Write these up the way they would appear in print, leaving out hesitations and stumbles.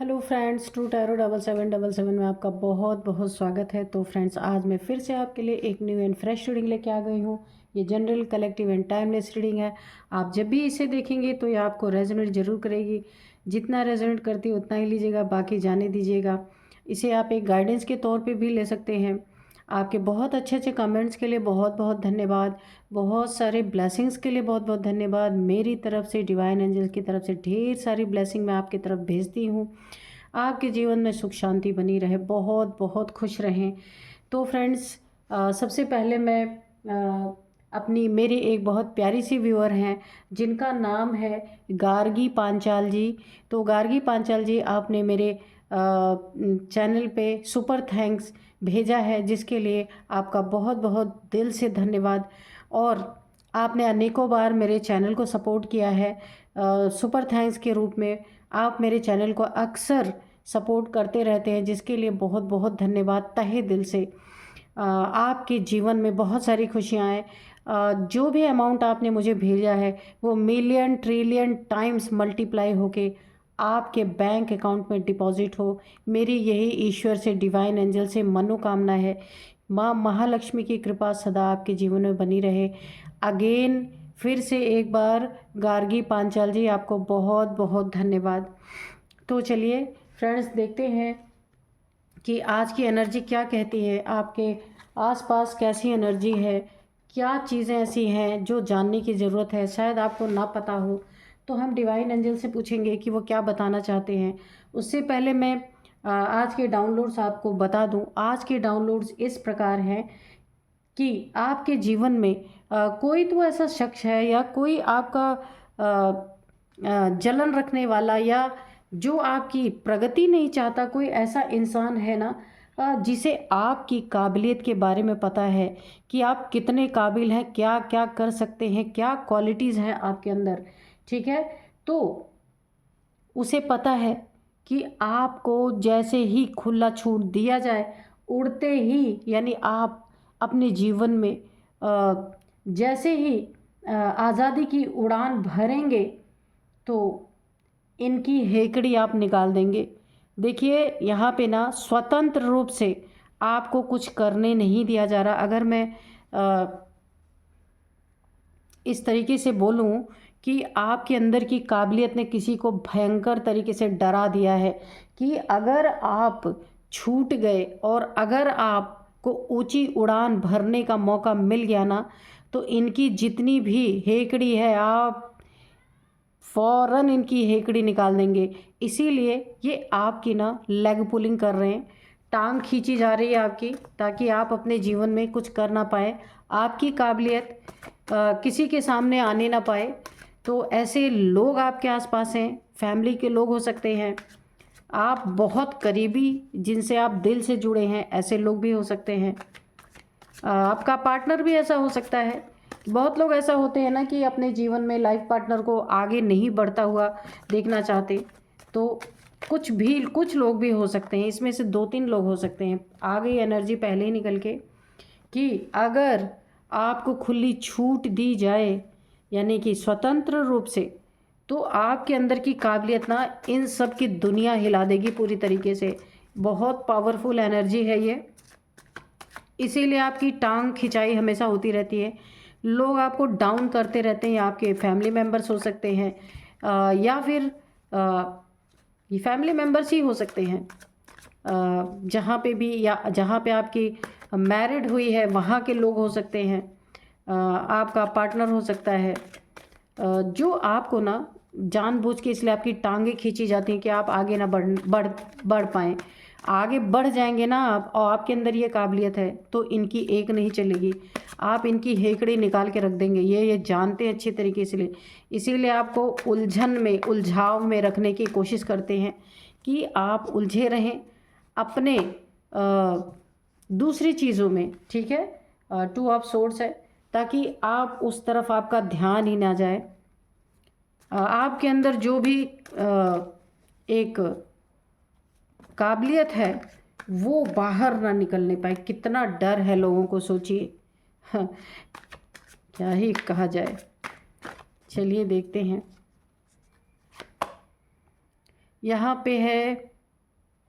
Hello friends, true tarot 7777 में आपका बहुत बहुत स्वागत है। तो फ्रेंड्स, आज मैं फिर से आपके लिए एक न्यू एंड फ्रेश रीडिंग लेके आ गई हूँ। ये general, collective and timeless reading है। आप जब भी इसे देखेंगे तो ये आपको रेजोनेट जरूर करेगी। जितना रेजोनेट करती है उतना ही लीजिएगा, बाकी जाने दीजिएगा। इसे आप एक गाइडेंस के तौर पर भी ले सकते हैं। आपके बहुत अच्छे अच्छे कमेंट्स के लिए बहुत बहुत धन्यवाद। बहुत सारे ब्लेसिंग्स के लिए बहुत बहुत धन्यवाद। मेरी तरफ से, डिवाइन एंजल्स की तरफ से ढेर सारी ब्लेसिंग मैं आपकी तरफ भेजती हूँ। आपके जीवन में सुख शांति बनी रहे, बहुत बहुत खुश रहें। तो फ्रेंड्स, सबसे पहले मैं अपनी मेरी एक बहुत प्यारी सी व्यूअर हैं जिनका नाम है गार्गी पांचाल जी। तो गार्गी पांचाल जी, आपने मेरे चैनल पे सुपर थैंक्स भेजा है, जिसके लिए आपका बहुत बहुत दिल से धन्यवाद। और आपने अनेकों बार मेरे चैनल को सपोर्ट किया है सुपर थैंक्स के रूप में। आप मेरे चैनल को अक्सर सपोर्ट करते रहते हैं, जिसके लिए बहुत बहुत धन्यवाद तहे दिल से। आपके जीवन में बहुत सारी खुशियाँ आएँ। जो भी अमाउंट आपने मुझे भेजा है वो मिलियन ट्रिलियन टाइम्स मल्टीप्लाई होके आपके बैंक अकाउंट में डिपॉजिट हो। मेरी यही ईश्वर से, डिवाइन एंजल से मनोकामना है। माँ महालक्ष्मी की कृपा सदा आपके जीवन में बनी रहे। अगेन फिर से एक बार गार्गी पांचाल जी, आपको बहुत बहुत धन्यवाद। तो चलिए फ्रेंड्स, देखते हैं कि आज की एनर्जी क्या कहती है। आपके आसपास कैसी एनर्जी है, क्या चीज़ें ऐसी हैं जो जानने की ज़रूरत है, शायद आपको ना पता हो। तो हम डिवाइन एंजल से पूछेंगे कि वो क्या बताना चाहते हैं। उससे पहले मैं आज के डाउनलोड्स आपको बता दूं। आज के डाउनलोड्स इस प्रकार हैं कि आपके जीवन में कोई तो ऐसा शख्स है या कोई आपका जलन रखने वाला, या जो आपकी प्रगति नहीं चाहता, कोई ऐसा इंसान है ना जिसे आपकी काबिलियत के बारे में पता है कि आप कितने काबिल हैं, क्या क्या कर सकते हैं, क्या क्वालिटीज़ हैं आपके अंदर। ठीक है, तो उसे पता है कि आपको जैसे ही खुला छूट दिया जाए, उड़ते ही, यानी आप अपने जीवन में जैसे ही आज़ादी की उड़ान भरेंगे तो इनकी हेकड़ी आप निकाल देंगे। देखिए, यहाँ पे ना स्वतंत्र रूप से आपको कुछ करने नहीं दिया जा रहा। अगर मैं इस तरीके से बोलूँ कि आपके अंदर की काबिलियत ने किसी को भयंकर तरीके से डरा दिया है कि अगर आप छूट गए और अगर आपको ऊंची उड़ान भरने का मौका मिल गया ना, तो इनकी जितनी भी हेकड़ी है, आप फ़ौरन इनकी हेकड़ी निकाल देंगे। इसीलिए ये आपकी ना लेग पुलिंग कर रहे हैं, टांग खींची जा रही है आपकी, ताकि आप अपने जीवन में कुछ कर ना पाए, आपकी काबिलियत किसी के सामने आने ना पाए। तो ऐसे लोग आपके आसपास हैं, फैमिली के लोग हो सकते हैं, आप बहुत करीबी जिनसे आप दिल से जुड़े हैं, ऐसे लोग भी हो सकते हैं। आपका पार्टनर भी ऐसा हो सकता है। बहुत लोग ऐसा होते हैं ना कि अपने जीवन में लाइफ पार्टनर को आगे नहीं बढ़ता हुआ देखना चाहते। तो कुछ लोग भी हो सकते हैं, इसमें से 2-3 लोग हो सकते हैं। आ गई एनर्जी पहले ही निकल के कि अगर आपको खुली छूट दी जाए, यानी कि स्वतंत्र रूप से, तो आपके अंदर की काबिलियत ना इन सब की दुनिया हिला देगी पूरी तरीके से। बहुत पावरफुल एनर्जी है ये, इसीलिए आपकी टांग खिंचाई हमेशा होती रहती है। लोग आपको डाउन करते रहते हैं, आपके फैमिली मेम्बर्स हो सकते हैं, या फिर ये फैमिली मेम्बर्स ही हो सकते हैं। जहाँ पे भी, या जहाँ पे आपकी मैरिड हुई है वहाँ के लोग हो सकते हैं। आपका पार्टनर हो सकता है, जो आपको ना जानबूझ के, इसलिए आपकी टांगें खींची जाती हैं कि आप आगे ना बढ़ पाएँ। आगे बढ़ जाएंगे ना आप, और आपके अंदर ये काबिलियत है, तो इनकी एक नहीं चलेगी। आप इनकी हेकड़ी निकाल के रख देंगे, ये जानते हैं अच्छी तरीके से। इसीलिए आपको उलझन में, उलझाव में रखने की कोशिश करते हैं कि आप उलझे रहें अपने दूसरी चीज़ों में। ठीक है, 2 ऑफ सोर्ड्स है, ताकि आप उस तरफ आपका ध्यान ही ना जाए। आपके अंदर जो भी एक काबिलियत है वो बाहर ना निकलने पाए। कितना डर है लोगों को, सोचिए। हाँ, क्या ही कहा जाए। चलिए देखते हैं। यहाँ पे है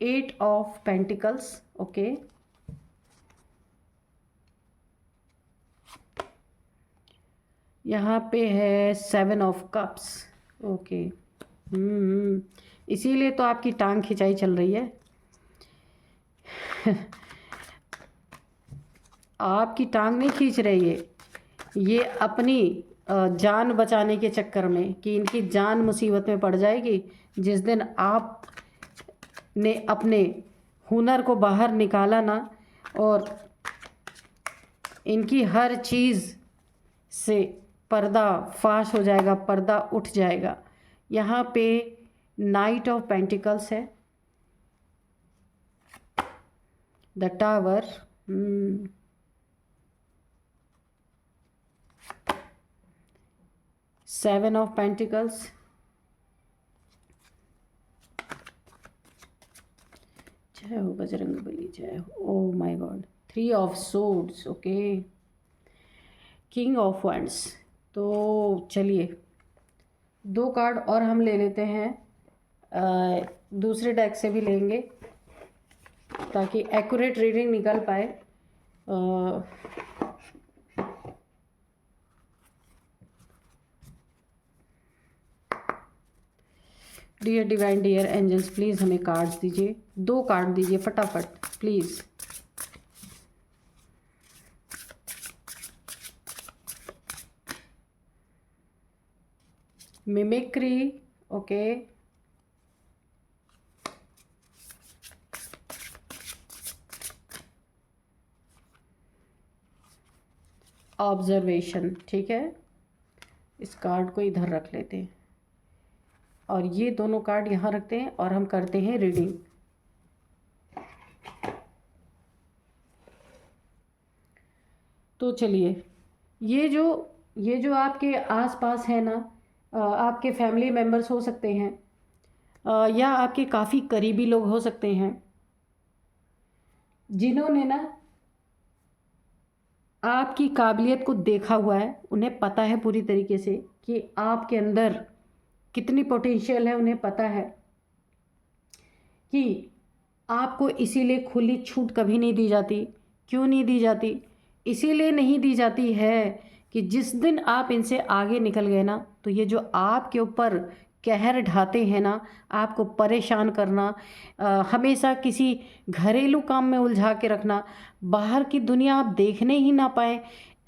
8 ऑफ पेंटिकल्स, ओके। यहाँ पे है 7 ऑफ कप्स, ओके। इसीलिए तो आपकी टांग खिंचाई चल रही है। आपकी टांग नहीं खींच रही है, ये अपनी जान बचाने के चक्कर में, कि इनकी जान मुसीबत में पड़ जाएगी जिस दिन आप ने अपने हुनर को बाहर निकाला ना, और इनकी हर चीज़ से पर्दा फाश हो जाएगा, पर्दा उठ जाएगा। यहाँ पे नाइट ऑफ पेंटिकल्स है, द टावर, 7 ऑफ पेंटिकल्स, जय हो बजरंग बली, जय हो। Oh my God, 3 of swords, okay. King of wands. तो चलिए 2 कार्ड और हम ले लेते हैं, दूसरे डेक से भी लेंगे ताकि एक्यूरेट रीडिंग निकल पाए। Dear divine, dear angels, please हमें कार्ड्स दीजिए, 2 कार्ड दीजिए फटाफट प्लीज़। Mimicry, okay. ऑब्जर्वेशन, ठीक है। इस कार्ड को इधर रख लेते हैं और ये दोनों कार्ड यहाँ रखते हैं और हम करते हैं रीडिंग। तो चलिए, ये जो आपके आसपास है ना, आपके फैमिली मेम्बर्स हो सकते हैं, या आपके काफ़ी करीबी लोग हो सकते हैं, जिन्होंने ना आपकी काबिलियत को देखा हुआ है। उन्हें पता है पूरी तरीके से कि आपके अंदर कितनी पोटेंशियल है। उन्हें पता है कि आपको इसीलिए खुली छूट कभी नहीं दी जाती। क्यों नहीं दी जाती? इसीलिए नहीं दी जाती है कि जिस दिन आप इनसे आगे निकल गए ना, तो ये जो आपके ऊपर कहर ढाते हैं ना, आपको परेशान करना, हमेशा किसी घरेलू काम में उलझा के रखना, बाहर की दुनिया आप देखने ही ना पाए,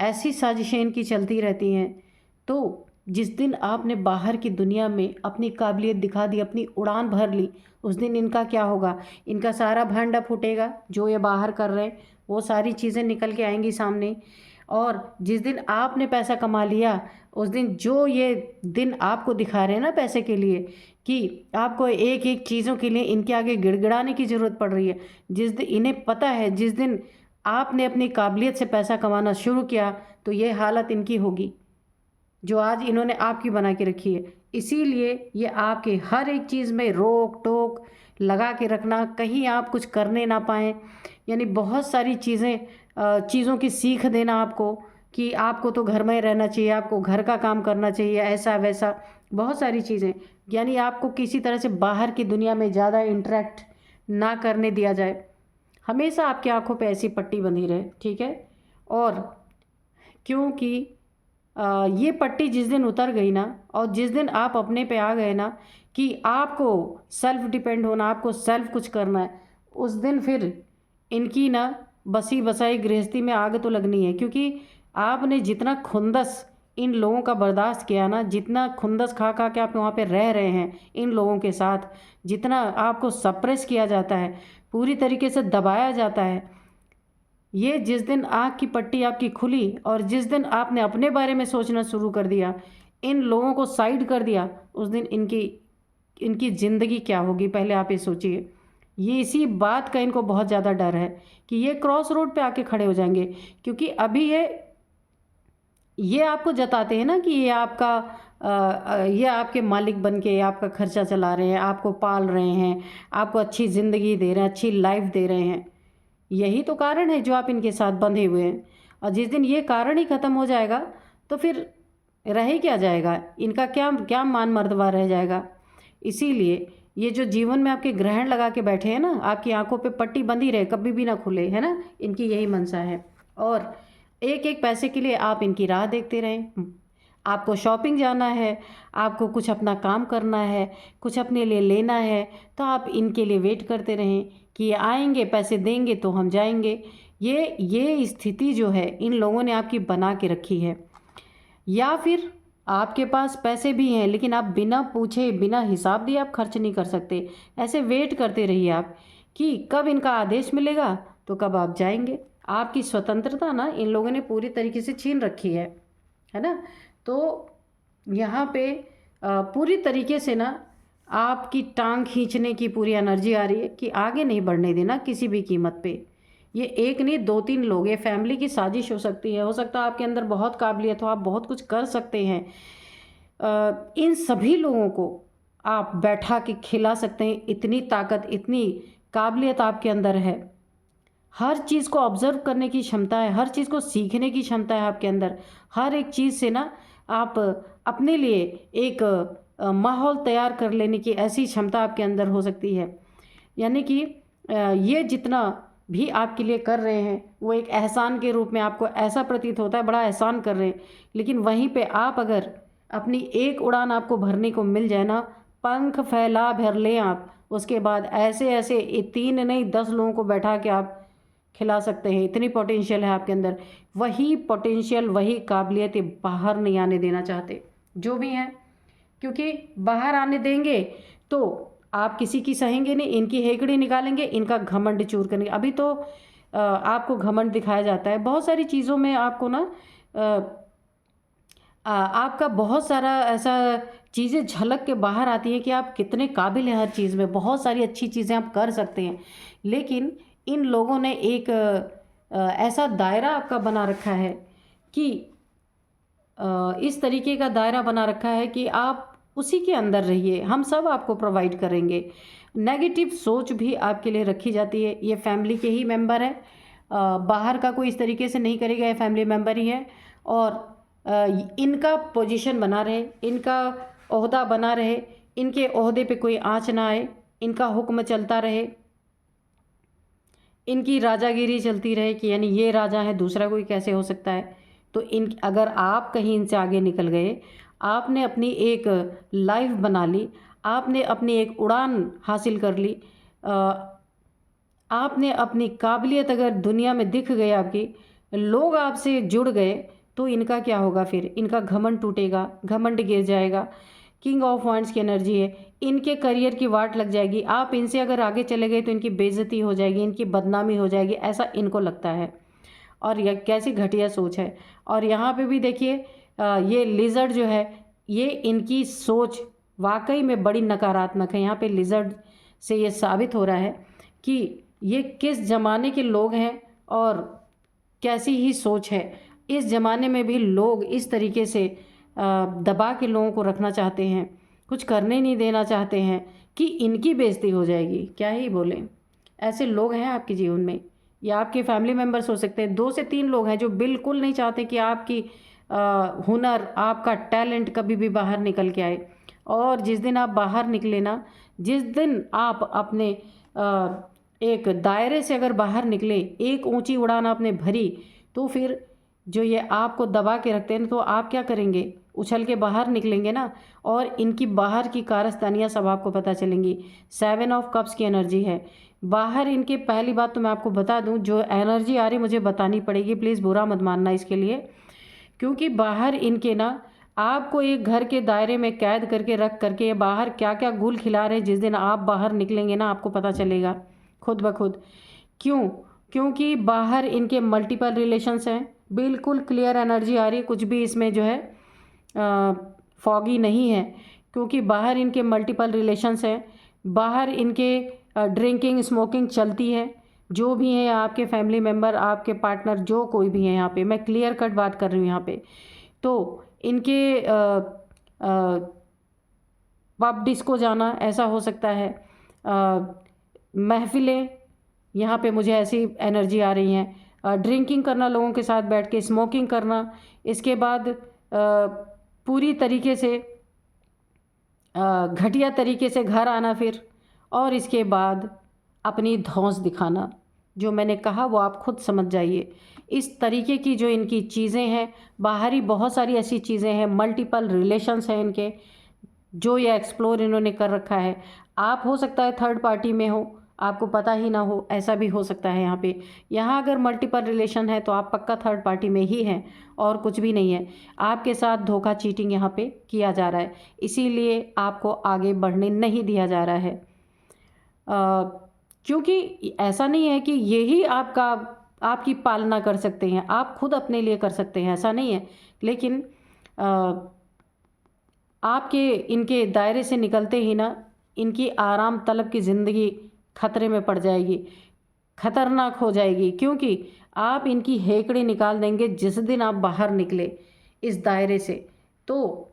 ऐसी साजिशें इनकी चलती रहती हैं। तो जिस दिन आपने बाहर की दुनिया में अपनी काबिलियत दिखा दी, अपनी उड़ान भर ली, उस दिन इनका क्या होगा? इनका सारा भांडा फूटेगा। जो ये बाहर कर रहे हैं वो सारी चीज़ें निकल के आएंगी सामने। और जिस दिन आपने पैसा कमा लिया, उस दिन जो ये दिन आपको दिखा रहे हैं ना पैसे के लिए, कि आपको एक एक चीज़ों के लिए इनके आगे गिड़गिड़ाने की ज़रूरत पड़ रही है, जिस दिन इन्हें पता है जिस दिन आपने अपनी काबिलियत से पैसा कमाना शुरू किया तो ये हालत इनकी होगी जो आज इन्होंने आपकी बना के रखी है। इसीलिए ये आपके हर एक चीज़ में रोक टोक लगा के रखना, कहीं आप कुछ करने ना पाएँ, यानी बहुत सारी चीज़ों की सीख देना आपको कि आपको तो घर में रहना चाहिए, आपको घर का काम करना चाहिए, ऐसा वैसा बहुत सारी चीज़ें, यानी आपको किसी तरह से बाहर की दुनिया में ज़्यादा इंटरेक्ट ना करने दिया जाए। हमेशा आपकी आंखों पे ऐसी पट्टी बंधी रहे, ठीक है। और क्योंकि ये पट्टी जिस दिन उतर गई ना, और जिस दिन आप अपने पे आ गए ना कि आपको सेल्फ डिपेंड होना, आपको सेल्फ कुछ करना है, उस दिन फिर इनकी ना बसी बसाई गृहस्थी में आग तो लगनी है। क्योंकि आपने जितना खुंदस इन लोगों का बर्दाश्त किया ना, जितना खुंदस खा खा के आप वहाँ पे रह रहे हैं इन लोगों के साथ, जितना आपको सप्रेस किया जाता है, पूरी तरीके से दबाया जाता है, ये जिस दिन आँख की पट्टी आपकी खुली और जिस दिन आपने अपने बारे में सोचना शुरू कर दिया, इन लोगों को साइड कर दिया, उस दिन इनकी ज़िंदगी क्या होगी पहले आप ये सोचिए। ये इसी बात का इनको बहुत ज़्यादा डर है कि ये क्रॉस रोड पे आके खड़े हो जाएंगे। क्योंकि अभी ये आपको जताते हैं ना कि ये आपके मालिक बन के आपका खर्चा चला रहे हैं, आपको पाल रहे हैं, आपको अच्छी ज़िंदगी दे रहे हैं, अच्छी लाइफ दे रहे हैं। यही तो कारण है जो आप इनके साथ बंधे हुए हैं। और जिस दिन ये कारण ही ख़त्म हो जाएगा तो फिर रह ही क्या जाएगा? इनका क्या क्या मान मर्तबा रह जाएगा? इसीलिए ये जो जीवन में आपके ग्रहण लगा के बैठे हैं ना, आपकी आंखों पे पट्टी बंधी रहे, कभी भी ना खुले, है ना, इनकी यही मंशा है। और एक एक पैसे के लिए आप इनकी राह देखते रहें। आपको शॉपिंग जाना है, आपको कुछ अपना काम करना है, कुछ अपने लिए लेना है, तो आप इनके लिए वेट करते रहें कि ये आएंगे, पैसे देंगे तो हम जाएंगे। ये स्थिति जो है इन लोगों ने आपकी बना के रखी है। या फिर आपके पास पैसे भी हैं लेकिन आप बिना पूछे बिना हिसाब दिए आप खर्च नहीं कर सकते। ऐसे वेट करते रहिए आप कि कब इनका आदेश मिलेगा तो कब आप जाएंगे। आपकी स्वतंत्रता ना इन लोगों ने पूरी तरीके से छीन रखी है ना। तो यहाँ पे पूरी तरीके से ना आपकी टांग खींचने की पूरी एनर्जी आ रही है कि आगे नहीं बढ़ने देना किसी भी कीमत पे। ये एक नहीं, दो तीन लोग, ये फैमिली की साजिश हो सकती है। हो सकता है आपके अंदर बहुत काबिलियत हो, आप बहुत कुछ कर सकते हैं। इन सभी लोगों को आप बैठा के खिला सकते हैं। इतनी ताकत, इतनी काबिलियत आपके अंदर है। हर चीज़ को ऑब्जर्व करने की क्षमता है, हर चीज़ को सीखने की क्षमता है आपके अंदर। हर एक चीज़ से ना आप अपने लिए एक माहौल तैयार कर लेने की ऐसी क्षमता आपके अंदर हो सकती है। यानी कि ये जितना भी आपके लिए कर रहे हैं वो एक एहसान के रूप में आपको ऐसा प्रतीत होता है, बड़ा एहसान कर रहे हैं। लेकिन वहीं पे आप अगर अपनी एक उड़ान आपको भरने को मिल जाए ना, पंख फैला भर लें आप, उसके बाद ऐसे ऐसे 3 नहीं 10 लोगों को बैठा के आप खिला सकते हैं। इतनी पोटेंशियल है आपके अंदर। वही पोटेंशियल, वही काबिलियत ये बाहर नहीं आने देना चाहते जो भी हैं, क्योंकि बाहर आने देंगे तो आप किसी की सहेंगे नहीं, इनकी हेकड़ी निकालेंगे, इनका घमंड चूर करेंगे। अभी तो आपको घमंड दिखाया जाता है बहुत सारी चीज़ों में। आपको ना आपका बहुत सारा ऐसा चीज़ें झलक के बाहर आती है कि आप कितने काबिल हैं हर चीज़ में। बहुत सारी अच्छी चीज़ें आप कर सकते हैं, लेकिन इन लोगों ने एक ऐसा दायरा आपका बना रखा है कि इस तरीके का दायरा बना रखा है कि आप उसी के अंदर रहिए, हम सब आपको प्रोवाइड करेंगे। नेगेटिव सोच भी आपके लिए रखी जाती है। ये फैमिली के ही मेंबर है, बाहर का कोई इस तरीके से नहीं करेगा, ये फैमिली मेंबर ही है। और इनका पोजीशन बना रहे, इनका ओहदा बना रहे, इनके ओहदे पे कोई आँच ना आए, इनका हुक्म चलता रहे, इनकी राजागिरी चलती रहे कि यानी ये राजा है, दूसरा कोई कैसे हो सकता है। तो इन अगर आप कहीं इनसे आगे निकल गए, आपने अपनी एक लाइफ बना ली, आपने अपनी एक उड़ान हासिल कर ली, आपने अपनी काबिलियत अगर दुनिया में दिख गए, आपकी लोग आपसे जुड़ गए, तो इनका क्या होगा फिर? इनका घमंड टूटेगा, घमंड गिर जाएगा। किंग ऑफ वांड्स की एनर्जी है, इनके करियर की वाट लग जाएगी। आप इनसे अगर आगे चले गए तो इनकी बेइज्जती हो जाएगी, इनकी बदनामी हो जाएगी, ऐसा इनको लगता है। और यह कैसी घटिया सोच है। और यहाँ पे भी देखिए ये लिजर्ड जो है, ये इनकी सोच वाकई में बड़ी नकारात्मक है। यहाँ पे लिजर्ड से ये साबित हो रहा है कि ये किस ज़माने के लोग हैं और कैसी ही सोच है। इस ज़माने में भी लोग इस तरीके से दबा के लोगों को रखना चाहते हैं, कुछ करने नहीं देना चाहते हैं कि इनकी बेइज्जती हो जाएगी। क्या ही बोलें, ऐसे लोग हैं आपके जीवन में, या आपके फैमिली मेम्बर्स हो सकते हैं। 2 से 3 लोग हैं जो बिल्कुल नहीं चाहते कि आपकी हुनर, आपका टैलेंट कभी भी बाहर निकल के आए। और जिस दिन आप बाहर निकले ना, जिस दिन आप अपने एक दायरे से अगर बाहर निकले, एक ऊंची उड़ान आपने भरी, तो फिर जो ये आपको दबा के रखते हैं तो आप क्या करेंगे? उछल के बाहर निकलेंगे ना। और इनकी बाहर की कारस्तानियाँ सब आपको पता चलेंगी। 7 ऑफ कप्स की एनर्जी है बाहर इनके। पहली बात तो मैं आपको बता दूं, जो एनर्जी आ रही मुझे बतानी पड़ेगी, प्लीज़ बुरा मत मानना इसके लिए, क्योंकि बाहर इनके ना आपको एक घर के दायरे में कैद करके रख करके बाहर क्या क्या गुल खिला रहे हैं। जिस दिन आप बाहर निकलेंगे ना, आपको पता चलेगा खुद ब खुद। क्यों? क्योंकि बाहर इनके मल्टीपल रिलेशंस हैं। बिल्कुल क्लियर एनर्जी आ रही है, कुछ भी इसमें जो है फॉगी नहीं है, क्योंकि बाहर इनके मल्टीपल रिलेशंस हैं। बाहर इनके ड्रिंकिंग स्मोकिंग चलती है। जो भी हैं आपके फैमिली मेम्बर, आपके पार्टनर, जो कोई भी है, यहाँ पे मैं क्लियर कट बात कर रही हूँ यहाँ पे। तो इनके पब डिस्को जाना ऐसा हो सकता है, महफिलें, यहाँ पे मुझे ऐसी एनर्जी आ रही हैं। ड्रिंकिंग करना, लोगों के साथ बैठ के स्मोकिंग करना, इसके बाद पूरी तरीके से घटिया तरीके से घर आना फिर, और इसके बाद अपनी धौंस दिखाना। जो मैंने कहा वो आप खुद समझ जाइए। इस तरीके की जो इनकी चीज़ें हैं, बाहरी बहुत सारी ऐसी चीज़ें हैं, मल्टीपल रिलेशंस हैं इनके, जो ये एक्सप्लोर इन्होंने कर रखा है। आप हो सकता है थर्ड पार्टी में हो, आपको पता ही ना हो, ऐसा भी हो सकता है यहाँ पे। यहाँ अगर मल्टीपल रिलेशन है तो आप पक्का थर्ड पार्टी में ही हैं और कुछ भी नहीं है। आपके साथ धोखा, चीटिंग यहाँ पे किया जा रहा है, इसीलिए आपको आगे बढ़ने नहीं दिया जा रहा है। क्योंकि ऐसा नहीं है कि यही आपकी पालना कर सकते हैं, आप खुद अपने लिए कर सकते हैं, ऐसा नहीं है। लेकिन आपके इनके दायरे से निकलते ही ना इनकी आराम तलब की ज़िंदगी खतरे में पड़ जाएगी, खतरनाक हो जाएगी, क्योंकि आप इनकी हेकड़ी निकाल देंगे जिस दिन आप बाहर निकले इस दायरे से। तो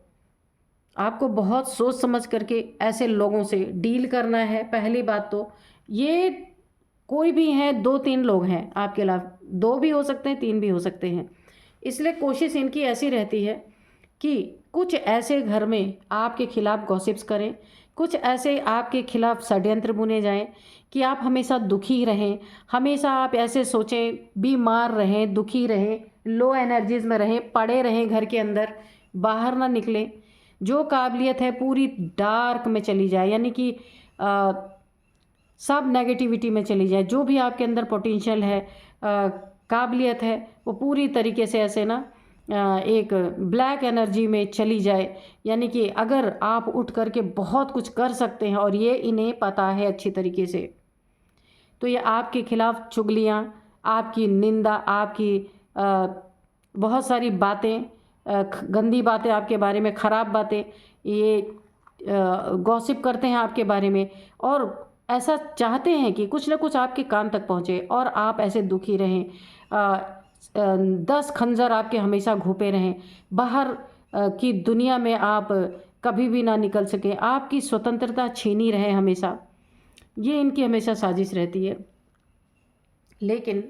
आपको बहुत सोच समझ करके ऐसे लोगों से डील करना है। पहली बात तो ये कोई भी हैं, 2-3 लोग हैं आपके खिलाफ, 2 भी हो सकते हैं, 3 भी हो सकते हैं। इसलिए कोशिश इनकी ऐसी रहती है कि कुछ ऐसे घर में आपके खिलाफ गॉसिप्स करें, कुछ ऐसे आपके खिलाफ षड्यंत्र बुने जाएं कि आप हमेशा दुखी रहें, हमेशा आप ऐसे सोचें, बीमार रहें, दुखी रहें, लो एनर्जीज में रहें, पड़े रहें घर के अंदर, बाहर ना निकलें। जो काबिलियत है पूरी डार्क में चली जाए, यानी कि सब नेगेटिविटी में चली जाए। जो भी आपके अंदर पोटेंशियल है, काबिलियत है, वो पूरी तरीके से ऐसे ना एक ब्लैक एनर्जी में चली जाए। यानी कि अगर आप उठ करके बहुत कुछ कर सकते हैं और ये इन्हें पता है अच्छी तरीके से, तो ये आपके खिलाफ चुगलियाँ, आपकी निंदा, आपकी बहुत सारी बातें, गंदी बातें आपके बारे में, ख़राब बातें, ये गॉसिप करते हैं आपके बारे में, और ऐसा चाहते हैं कि कुछ ना कुछ आपके कान तक पहुँचे और आप ऐसे दुखी रहें, 10 खंजर आपके हमेशा घूपे रहें, बाहर की दुनिया में आप कभी भी ना निकल सकें, आपकी स्वतंत्रता छीनी रहे हमेशा। ये इनकी हमेशा साजिश रहती है। लेकिन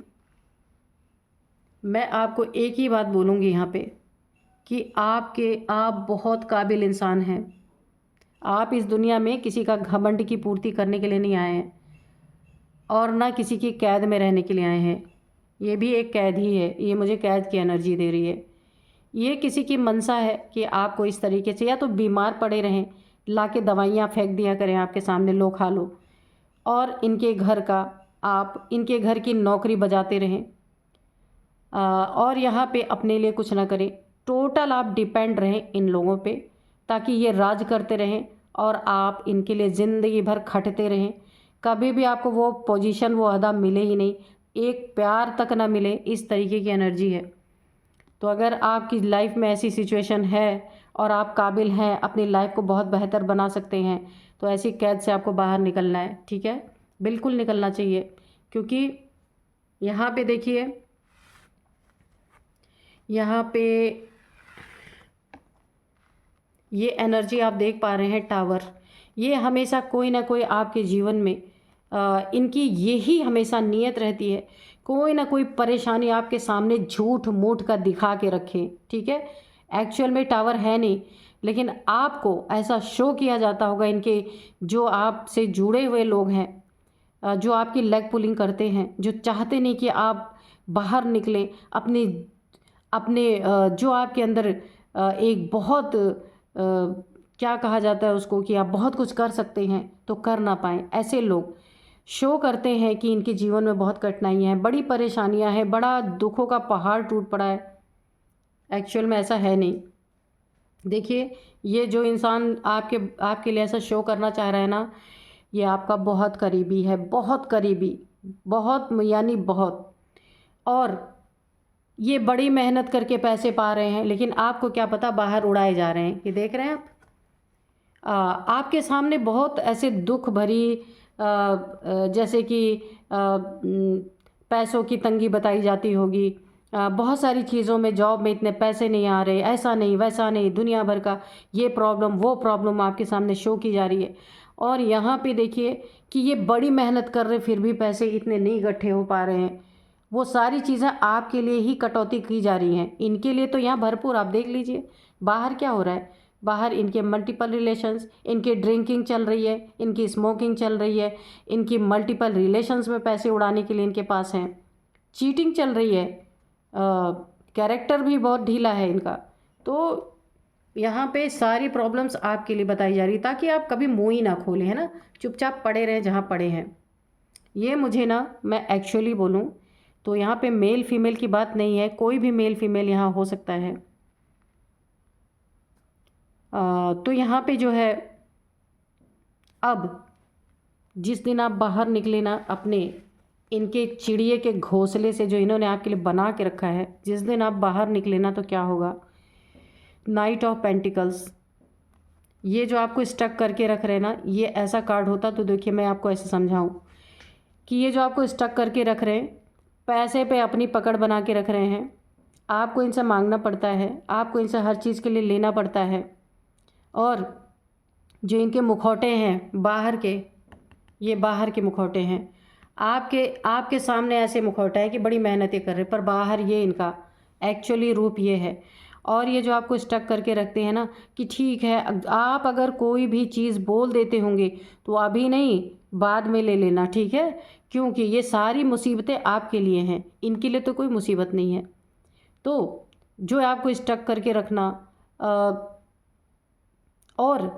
मैं आपको एक ही बात बोलूँगी यहाँ पे कि आप बहुत काबिल इंसान हैं। आप इस दुनिया में किसी का घमंड की पूर्ति करने के लिए नहीं आए हैं और ना किसी की कैद में रहने के लिए आए हैं। ये भी एक कैद ही है, ये मुझे कैद की एनर्जी दे रही है। ये किसी की मनसा है कि आपको इस तरीके से या तो बीमार पड़े रहें, ला के दवाइयाँ फेंक दिया करें आपके सामने, लो खा लो, और इनके घर का आप इनके घर की नौकरी बजाते रहें, और यहाँ पे अपने लिए कुछ ना करें। टोटल आप डिपेंड रहें इन लोगों पे, ताकि ये राज करते रहें और आप इनके लिए ज़िंदगी भर खटते रहें। कभी भी आपको वो पोजीशन, वो अहदा मिले ही नहीं, एक प्यार तक ना मिले, इस तरीके की एनर्जी है। तो अगर आपकी लाइफ में ऐसी सिचुएशन है और आप काबिल हैं, अपनी लाइफ को बहुत बेहतर बना सकते हैं, तो ऐसी कैद से आपको बाहर निकलना है। ठीक है, बिल्कुल निकलना चाहिए। क्योंकि यहाँ पे देखिए, यहाँ पे ये एनर्जी आप देख पा रहे हैं, टावर, ये हमेशा कोई ना कोई आपके जीवन में इनकी यही हमेशा नीयत रहती है, कोई ना कोई परेशानी आपके सामने झूठ मूठ का दिखा के रखें। ठीक है, एक्चुअल में टावर है नहीं, लेकिन आपको ऐसा शो किया जाता होगा। इनके जो आपसे जुड़े हुए लोग हैं, जो आपकी लेग पुलिंग करते हैं, जो चाहते नहीं कि आप बाहर निकलें, अपने अपने जो आपके अंदर एक बहुत क्या कहा जाता है उसको, कि आप बहुत कुछ कर सकते हैं तो कर ना पाएँ, ऐसे लोग शो करते हैं कि इनके जीवन में बहुत कठिनाइयाँ हैं, बड़ी परेशानियाँ हैं, बड़ा दुखों का पहाड़ टूट पड़ा है। एक्चुअल में ऐसा है नहीं। देखिए, ये जो इंसान आपके लिए ऐसा शो करना चाह रहा है ना, ये आपका बहुत करीबी है, बहुत करीबी, बहुत यानी बहुत। और ये बड़ी मेहनत करके पैसे पा रहे हैं, लेकिन आपको क्या पता बाहर उड़ाए जा रहे हैं। ये देख रहे हैं आप, आपके सामने बहुत ऐसे दुख भरी, जैसे कि पैसों की तंगी बताई जाती होगी, बहुत सारी चीज़ों में, जॉब में इतने पैसे नहीं आ रहे, ऐसा नहीं वैसा नहीं, दुनिया भर का ये प्रॉब्लम वो प्रॉब्लम आपके सामने शो की जा रही है। और यहाँ पे देखिए कि ये बड़ी मेहनत कर रहे, फिर भी पैसे इतने नहीं इकट्ठे हो पा रहे हैं। वो सारी चीज़ें आपके लिए ही कटौती की जा रही हैं, इनके लिए तो यहाँ भरपूर। आप देख लीजिए बाहर क्या हो रहा है, बाहर इनके मल्टीपल रिलेशंस, इनकी ड्रिंकिंग चल रही है, इनकी स्मोकिंग चल रही है, इनकी मल्टीपल रिलेशंस में पैसे उड़ाने के लिए इनके पास हैं, चीटिंग चल रही है, कैरेक्टर भी बहुत ढीला है इनका। तो यहाँ पे सारी प्रॉब्लम्स आपके लिए बताई जा रही ताकि आप कभी मुँह ही ना खोलें, है ना, चुपचाप पड़े रहें जहाँ पड़े हैं। ये मुझे ना, मैं एक्चुअली बोलूँ तो यहाँ पे मेल फीमेल की बात नहीं है, कोई भी मेल फीमेल यहाँ हो सकता है। तो यहाँ पे जो है, अब जिस दिन आप बाहर निकले ना अपने इनके चिड़िए के घोंसले से जो इन्होंने आपके लिए बना के रखा है, जिस दिन आप बाहर निकले ना तो क्या होगा, नाइट ऑफ पेंटिकल्स, ये जो आपको स्टक करके रख रहे हैं ना, ये ऐसा कार्ड होता तो देखिए मैं आपको ऐसे समझाऊं कि ये जो आपको स्टक करके रख रहे हैं, पैसे पे अपनी पकड़ बना के रख रहे हैं, आपको इनसे मांगना पड़ता है, आपको इनसे हर चीज़ के लिए लेना पड़ता है। और जो इनके मुखौटे हैं बाहर के, ये बाहर के मुखौटे हैं, आपके सामने ऐसे मुखौटा है कि बड़ी मेहनतें कर रहे, पर बाहर ये इनका एक्चुअली रूप ये है। और ये जो आपको स्टक करके रखते हैं ना कि ठीक है, आप अगर कोई भी चीज़ बोल देते होंगे तो अभी नहीं, बाद में ले लेना, ठीक है, क्योंकि ये सारी मुसीबतें आपके लिए हैं, इनके लिए तो कोई मुसीबत नहीं है। तो जो आपको स्टक करके रखना, और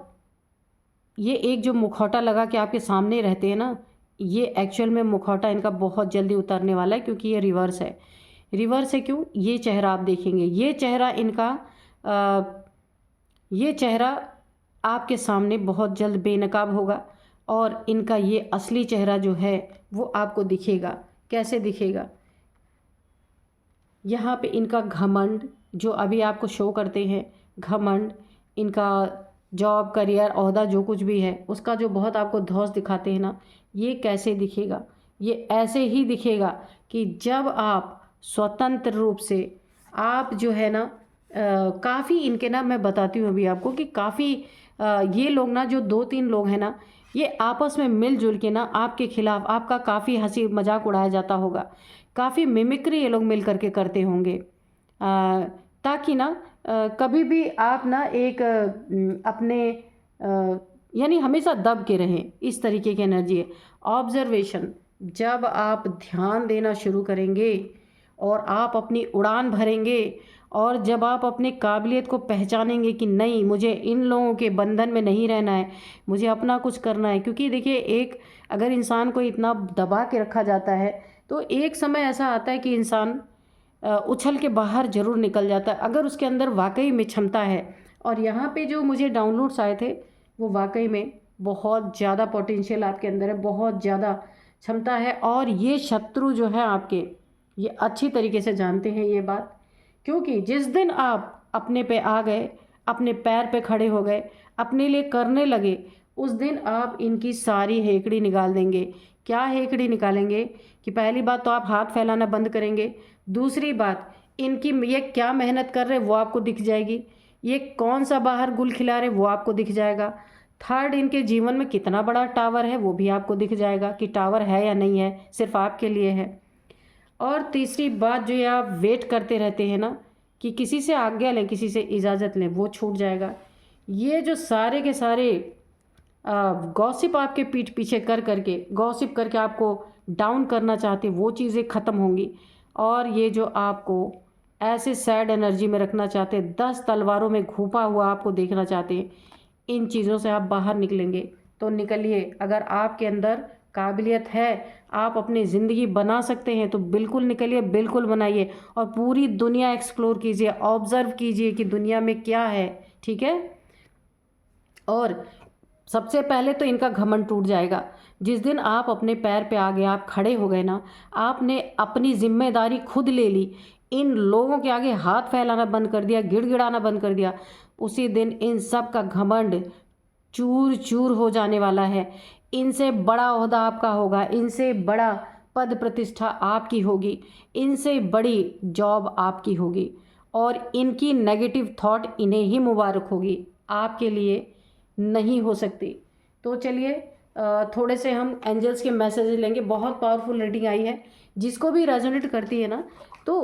ये एक जो मुखौटा लगा के आपके सामने रहते हैं ना, ये एक्चुअल में मुखौटा इनका बहुत जल्दी उतरने वाला है, क्योंकि ये रिवर्स है। रिवर्स है क्यों, ये चेहरा आप देखेंगे, ये चेहरा इनका, ये चेहरा आपके सामने बहुत जल्द बेनकाब होगा, और इनका ये असली चेहरा जो है वो आपको दिखेगा। कैसे दिखेगा, यहाँ पे इनका घमंड जो अभी आपको शो करते हैं, घमंड, इनका जॉब, करियर, ओहदा, जो कुछ भी है उसका जो बहुत आपको धौंस दिखाते हैं ना, ये कैसे दिखेगा, ये ऐसे ही दिखेगा कि जब आप स्वतंत्र रूप से, आप जो है ना, काफ़ी इनके ना, मैं बताती हूँ अभी आपको कि काफ़ी ये लोग ना, जो 2-3 लोग हैं ना, ये आपस में मिलजुल के ना आपके खिलाफ, आपका काफ़ी हंसी मजाक उड़ाया जाता होगा, काफ़ी मिमिक्री ये लोग मिल करके करते होंगे, ताकि ना कभी भी आप ना एक अपने यानी हमेशा दब के रहें, इस तरीके की एनर्जी है। ऑब्जर्वेशन, जब आप ध्यान देना शुरू करेंगे और आप अपनी उड़ान भरेंगे, और जब आप अपनी काबिलियत को पहचानेंगे कि नहीं, मुझे इन लोगों के बंधन में नहीं रहना है, मुझे अपना कुछ करना है। क्योंकि देखिए, एक अगर इंसान को इतना दबा के रखा जाता है तो एक समय ऐसा आता है कि इंसान उछल के बाहर ज़रूर निकल जाता है, अगर उसके अंदर वाकई में क्षमता है। और यहाँ पे जो मुझे डाउनलोड्स आए थे वो वाकई में बहुत ज़्यादा पोटेंशियल आपके अंदर है, बहुत ज़्यादा क्षमता है। और ये शत्रु जो है आपके, ये अच्छी तरीके से जानते हैं ये बात, क्योंकि जिस दिन आप अपने पे आ गए, अपने पैर पे खड़े हो गए, अपने लिए करने लगे, उस दिन आप इनकी सारी हेकड़ी निकाल देंगे। क्या हेकड़ी निकालेंगे कि पहली बात तो आप हाथ फैलाना बंद करेंगे, दूसरी बात इनकी ये क्या मेहनत कर रहे वो आपको दिख जाएगी, ये कौन सा बाहर गुल खिला रहे वो आपको दिख जाएगा, थर्ड इनके जीवन में कितना बड़ा टावर है वो भी आपको दिख जाएगा कि टावर है या नहीं है, सिर्फ आपके लिए है। और तीसरी बात, जो ये आप वेट करते रहते हैं ना कि किसी से आज्ञा लें, किसी से इजाज़त लें, वो छूट जाएगा। ये जो सारे के सारे गॉसिप आपके पीठ पीछे कर करके, गॉसिप करके आपको डाउन करना चाहते, वो चीज़ें ख़त्म होंगी। और ये जो आपको ऐसे सैड एनर्जी में रखना चाहते, 10 तलवारों में घुपा हुआ आपको देखना चाहते हैं, इन चीज़ों से आप बाहर निकलेंगे तो निकलिए। अगर आपके अंदर काबिलियत है, आप अपनी ज़िंदगी बना सकते हैं तो बिल्कुल निकलिए, बिल्कुल बनाइए, और पूरी दुनिया एक्सप्लोर कीजिए, ऑब्ज़र्व कीजिए कि दुनिया में क्या है, ठीक है। और सबसे पहले तो इनका घमंड टूट जाएगा जिस दिन आप अपने पैर पे आ गए, आप खड़े हो गए ना, आपने अपनी जिम्मेदारी खुद ले ली, इन लोगों के आगे हाथ फैलाना बंद कर दिया, गिड़गिड़ाना बंद कर दिया, उसी दिन इन सब का घमंड चूर चूर हो जाने वाला है। इनसे बड़ा ओहदा आपका होगा, इनसे बड़ा पद प्रतिष्ठा आपकी होगी, इनसे बड़ी जॉब आपकी होगी, और इनकी नेगेटिव थॉट इन्हें ही मुबारक होगी, आपके लिए नहीं हो सकती। तो चलिए थोड़े से हम एंजल्स के मैसेज लेंगे। बहुत पावरफुल रीडिंग आई है, जिसको भी रेजोनेट करती है ना तो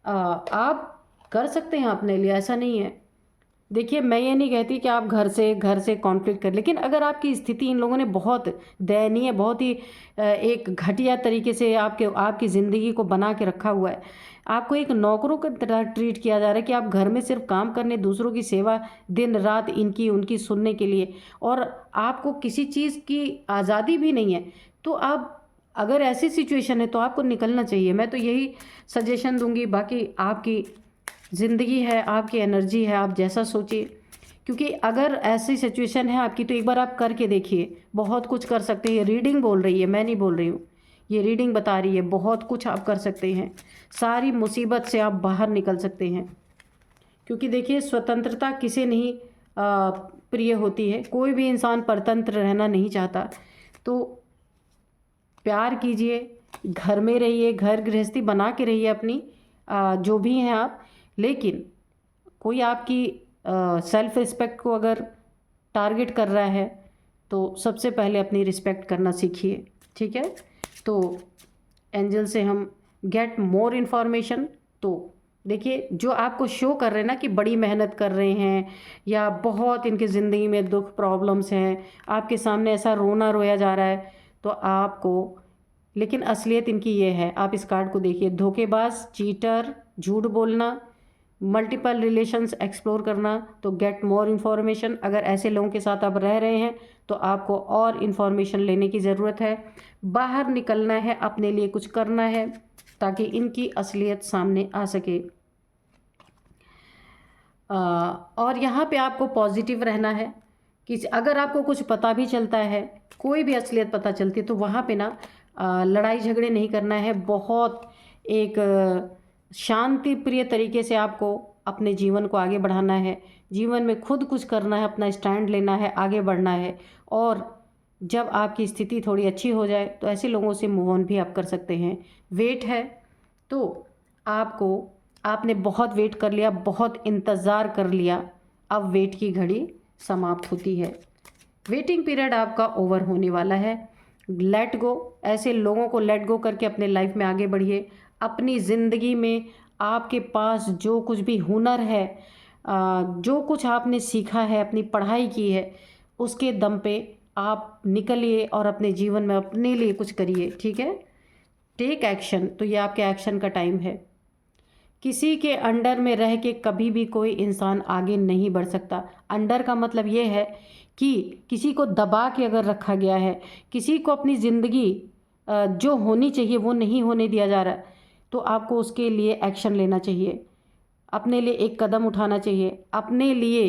आप कर सकते हैं अपने लिए, ऐसा नहीं है। देखिए, मैं ये नहीं कहती कि आप घर से कॉन्फ्लिक्ट करें, लेकिन अगर आपकी स्थिति इन लोगों ने बहुत दयनीय, बहुत ही एक घटिया तरीके से आपकी ज़िंदगी को बना के रखा हुआ है, आपको एक नौकरों की तरह ट्रीट किया जा रहा है कि आप घर में सिर्फ काम करने, दूसरों की सेवा, दिन रात इनकी उनकी सुनने के लिए, और आपको किसी चीज़ की आज़ादी भी नहीं है। तो आप, अगर ऐसी सिचुएशन है तो आपको निकलना चाहिए। मैं तो यही सजेशन दूंगी। बाकी आपकी ज़िंदगी है, आपकी एनर्जी है, आप जैसा सोचिए। क्योंकि अगर ऐसी सिचुएशन है आपकी, तो एक बार आप करके देखिए, बहुत कुछ कर सकते हैं। ये रीडिंग बोल रही है, मैं नहीं बोल रही हूँ, ये रीडिंग बता रही है। बहुत कुछ आप कर सकते हैं, सारी मुसीबत से आप बाहर निकल सकते हैं। क्योंकि देखिए, स्वतंत्रता किसे नहीं प्रिय होती है। कोई भी इंसान परतंत्र रहना नहीं चाहता। तो प्यार कीजिए, घर में रहिए, घर गृहस्थी बना के रहिए अपनी, जो भी हैं आप। लेकिन कोई आपकी सेल्फ रिस्पेक्ट को अगर टारगेट कर रहा है, तो सबसे पहले अपनी रिस्पेक्ट करना सीखिए, ठीक है। तो एंजल से हम गेट मोर इन्फॉर्मेशन। तो देखिए, जो आपको शो कर रहे हैं ना कि बड़ी मेहनत कर रहे हैं, या बहुत इनकी ज़िंदगी में दुख प्रॉब्लम्स हैं, आपके सामने ऐसा रोना रोया जा रहा है, तो आपको, लेकिन असलियत इनकी ये है। आप इस कार्ड को देखिए, धोखेबाज, चीटर, झूठ बोलना, मल्टीपल रिलेशंस एक्सप्लोर करना। तो गेट मोर इन्फॉर्मेशन। अगर ऐसे लोगों के साथ आप रह रहे हैं, तो आपको और इन्फॉर्मेशन लेने की ज़रूरत है। बाहर निकलना है, अपने लिए कुछ करना है, ताकि इनकी असलियत सामने आ सके। और यहाँ पे आपको पॉजिटिव रहना है कि अगर आपको कुछ पता भी चलता है, कोई भी असलियत पता चलती है, तो वहाँ पे ना लड़ाई झगड़े नहीं करना है। बहुत एक शांति प्रिय तरीके से आपको अपने जीवन को आगे बढ़ाना है। जीवन में खुद कुछ करना है, अपना स्टैंड लेना है, आगे बढ़ना है। और जब आपकी स्थिति थोड़ी अच्छी हो जाए, तो ऐसे लोगों से मूव ऑन भी आप कर सकते हैं। वेट है, तो आपने बहुत वेट कर लिया, बहुत इंतज़ार कर लिया, अब वेट की घड़ी समाप्त होती है। वेटिंग पीरियड आपका ओवर होने वाला है। लेट गो, ऐसे लोगों को लेट गो करके अपने लाइफ में आगे बढ़िए। अपनी ज़िंदगी में आपके पास जो कुछ भी हुनर है, जो कुछ आपने सीखा है, अपनी पढ़ाई की है, उसके दम पे आप निकलिए और अपने जीवन में अपने लिए कुछ करिए, ठीक है। टेक एक्शन, तो ये आपके एक्शन का टाइम है। किसी के अंडर में रह के कभी भी कोई इंसान आगे नहीं बढ़ सकता। अंडर का मतलब ये है कि किसी को दबा के अगर रखा गया है, किसी को अपनी ज़िंदगी जो होनी चाहिए वो नहीं होने दिया जा रहा, तो आपको उसके लिए एक्शन लेना चाहिए, अपने लिए एक कदम उठाना चाहिए, अपने लिए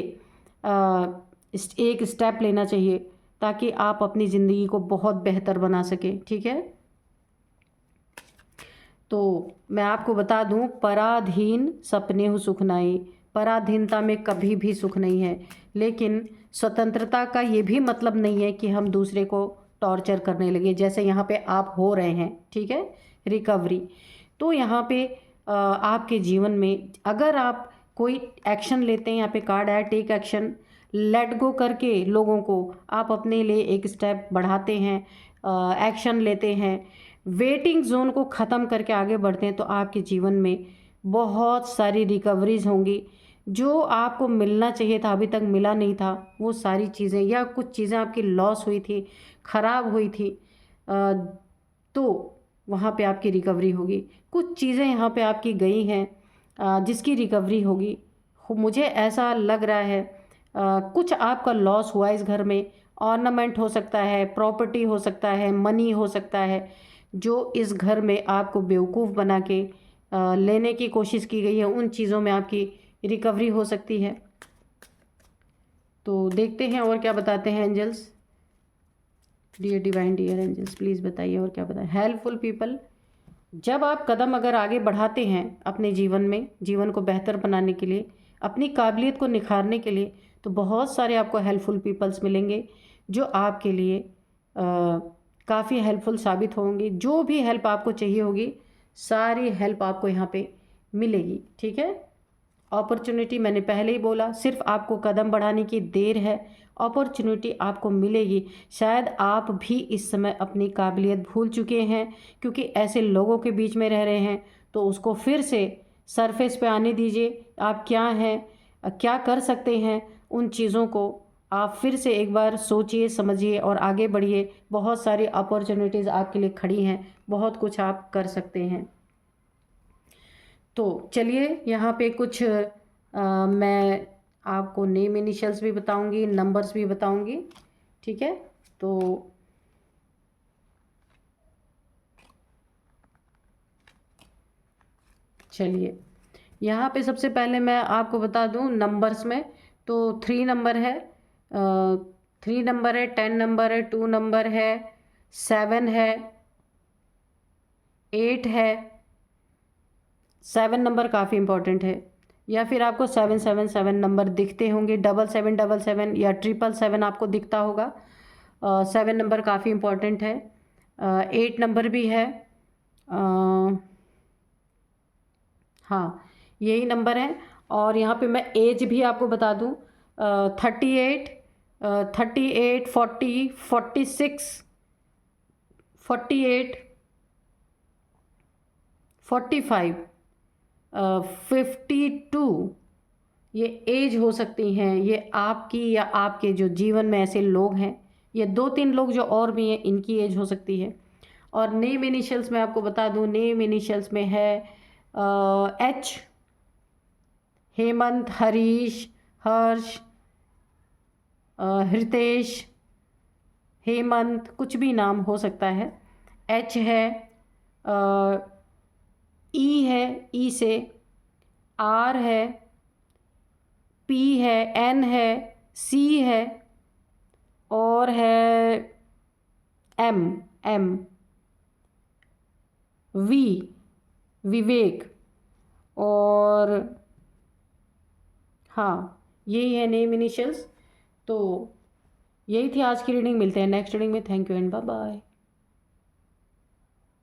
एक स्टेप लेना चाहिए, ताकि आप अपनी ज़िंदगी को बहुत बेहतर बना सकें, ठीक है। तो मैं आपको बता दूं, पराधीन सपने हो सुख नहीं। पराधीनता में कभी भी सुख नहीं है। लेकिन स्वतंत्रता का ये भी मतलब नहीं है कि हम दूसरे को टॉर्चर करने लगे, जैसे यहाँ पे आप हो रहे हैं, ठीक है। रिकवरी, तो यहाँ पे आपके जीवन में अगर आप कोई एक्शन लेते हैं, यहाँ पे कार्ड है टेक एक्शन। लेट गो करके लोगों को आप अपने लिए एक स्टेप बढ़ाते हैं, एक्शन लेते हैं, वेटिंग जोन को ख़त्म करके आगे बढ़ते हैं, तो आपके जीवन में बहुत सारी रिकवरीज होंगी। जो आपको मिलना चाहिए था, अभी तक मिला नहीं था, वो सारी चीज़ें, या कुछ चीज़ें आपकी लॉस हुई थी, ख़राब हुई थी, तो वहाँ पे आपकी रिकवरी होगी। कुछ चीज़ें यहाँ पे आपकी गई हैं, जिसकी रिकवरी होगी। मुझे ऐसा लग रहा है कुछ आपका लॉस हुआ इस घर में। ऑर्नामेंट हो सकता है, प्रॉपर्टी हो सकता है, मनी हो सकता है, जो इस घर में आपको बेवकूफ़ बना के लेने की कोशिश की गई है, उन चीज़ों में आपकी रिकवरी हो सकती है। तो देखते हैं और क्या बताते हैं angels. Dear divine, dear angels, please बताइए और क्या बताएं। हेल्पफुल पीपल, जब आप कदम अगर आगे बढ़ाते हैं अपने जीवन में, जीवन को बेहतर बनाने के लिए, अपनी काबिलियत को निखारने के लिए, तो बहुत सारे आपको हेल्पफुल पीपल्स मिलेंगे जो आपके लिए काफ़ी हेल्पफुल साबित होंगे। जो भी हेल्प आपको चाहिए होगी, सारी हेल्प आपको यहाँ पे मिलेगी, ठीक है। अपॉर्चुनिटी, मैंने पहले ही बोला, सिर्फ आपको कदम बढ़ाने की देर है, अपॉर्चुनिटी आपको मिलेगी। शायद आप भी इस समय अपनी काबिलियत भूल चुके हैं, क्योंकि ऐसे लोगों के बीच में रह रहे हैं, तो उसको फिर से सरफेस पे आने दीजिए। आप क्या हैं, क्या कर सकते हैं, उन चीज़ों को आप फिर से एक बार सोचिए, समझिए और आगे बढ़िए। बहुत सारी अपॉर्चुनिटीज़ आपके लिए खड़ी हैं, बहुत कुछ आप कर सकते हैं। तो चलिए यहाँ पे कुछ मैं आपको नेम इनिशियल्स भी बताऊंगी, नंबर्स भी बताऊंगी, ठीक है। तो चलिए यहाँ पे सबसे पहले मैं आपको बता दूं नंबर्स में, तो 3 नंबर है, 3 नंबर है, 10 नंबर है, 2 नंबर है, 7 है, 8 है। 7 नंबर काफ़ी इंपॉर्टेंट है, या फिर आपको 777 नंबर दिखते होंगे, 7777 या 777 आपको दिखता होगा। 7 नंबर काफ़ी इंपॉर्टेंट है। 8 नंबर भी है। हाँ, यही नंबर है। और यहाँ पे मैं एज भी आपको बता दूँ, 38, 38, 40, 46, 48, 45, 52, ये एज हो सकती हैं। ये आपकी या आपके जो जीवन में ऐसे लोग हैं, ये 2-3 लोग जो और भी हैं, इनकी एज हो सकती है। और नेम इनिशियल्स में आपको बता दूं, नेम इनिशियल्स में है एच, हेमंत, हरीश, हर्ष, हृतेश, हेमंत, कुछ भी नाम हो सकता है। एच है, ई है, ई से, आर है, पी है, एन है, सी है, और है एम, एम, वी, विवेक, और हाँ, यही है नेम इनिशियल्स। तो यही थी आज की रीडिंग। मिलते हैं नेक्स्ट रीडिंग में। Thank you and bye bye.